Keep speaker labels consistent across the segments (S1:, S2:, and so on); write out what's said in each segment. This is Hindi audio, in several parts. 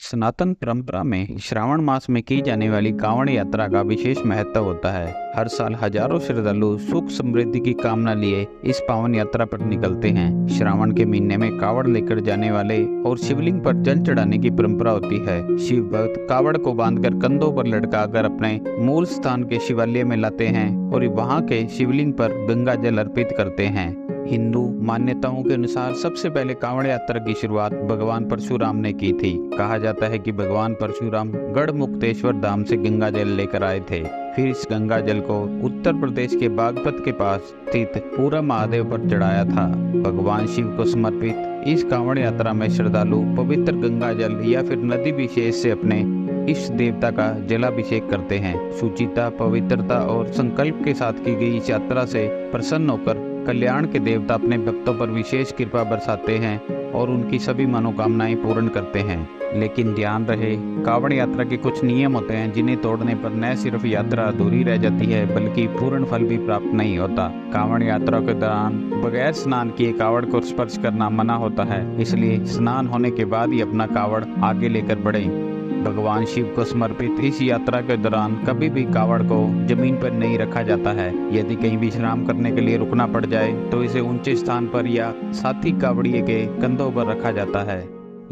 S1: सनातन परंपरा में श्रावण मास में की जाने वाली कांवड़ यात्रा का विशेष महत्व होता है। हर साल हजारों श्रद्धालु सुख समृद्धि की कामना लिए इस पावन यात्रा पर निकलते हैं। श्रावण के महीने में कावड़ लेकर जाने वाले और शिवलिंग पर जल चढ़ाने की परंपरा होती है। शिव भक्त कावड़ को बांधकर कंधों पर लटकाकर अपने मूल स्थान के शिवालय में लाते हैं और वहां के शिवलिंग पर गंगा जल अर्पित करते हैं। हिंदू मान्यताओं के अनुसार सबसे पहले कांवड़ यात्रा की शुरुआत भगवान परशुराम ने की थी। कहा जाता है कि भगवान परशुराम गढ़मुक्तेश्वर धाम से गंगा जल लेकर आए थे। फिर इस गंगा जल को उत्तर प्रदेश के बागपत के पास स्थित पूरा महादेव पर चढ़ाया था। भगवान शिव को समर्पित इस कांवड़ यात्रा में श्रद्धालु पवित्र गंगा जल या फिर नदी विशेष से अपने इष्ट देवता का जलाभिषेक करते हैं। शुचिता, पवित्रता और संकल्प के साथ की गई इस यात्रा से प्रसन्न होकर कल्याण के देवता अपने भक्तों पर विशेष कृपा बरसाते हैं और उनकी सभी मनोकामनाएं पूर्ण करते हैं। लेकिन ध्यान रहे, कांवड़ यात्रा के कुछ नियम होते हैं जिन्हें तोड़ने पर न सिर्फ यात्रा अधूरी रह जाती है बल्कि पूर्ण फल भी प्राप्त नहीं होता। कांवड़ यात्रा के दौरान बगैर स्नान किए कांवड़ को स्पर्श करना मना होता है, इसलिए स्नान होने के बाद ही अपना कांवड़ आगे लेकर बढ़ें। भगवान शिव को समर्पित इस यात्रा के दौरान कभी भी कावड़ को जमीन पर नहीं रखा जाता है। यदि कहीं विश्राम करने के लिए रुकना पड़ जाए तो इसे ऊंचे स्थान पर या साथी कावड़िए के कंधों पर रखा जाता है।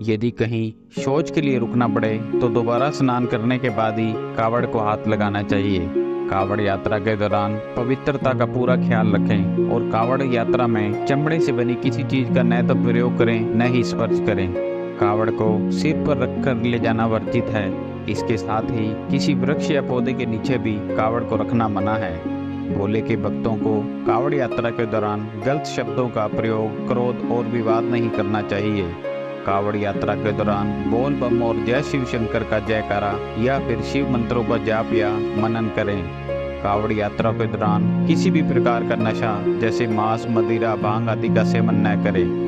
S1: यदि कहीं शौच के लिए रुकना पड़े तो दोबारा स्नान करने के बाद ही कावड़ को हाथ लगाना चाहिए। कावड़ यात्रा के दौरान पवित्रता का पूरा ख्याल रखें और कावड़ यात्रा में चमड़े से बनी किसी चीज का न तो प्रयोग करें न ही स्पर्श करें। कावड़ को सिर पर रखकर ले जाना वर्जित है। इसके साथ ही किसी वृक्ष या पौधे के नीचे भी कावड़ को रखना मना है। भोले के भक्तों को कावड़ यात्रा के दौरान गलत शब्दों का प्रयोग, क्रोध और विवाद नहीं करना चाहिए। कावड़ यात्रा के दौरान बोल बम और जय शिव शंकर का जयकारा या फिर शिव मंत्रों का जाप या मनन करें। कावड़ यात्रा के दौरान किसी भी प्रकार का नशा जैसे मांस, मदिरा, भांग आदि का सेवन न करें।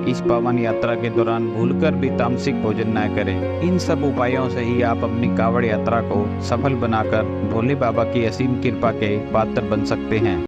S1: इस पावन यात्रा के दौरान भूलकर भी तामसिक भोजन न करें। इन सब उपायों से ही आप अपनी कावड़ यात्रा को सफल बनाकर भोले बाबा की असीम कृपा के पात्र बन सकते हैं।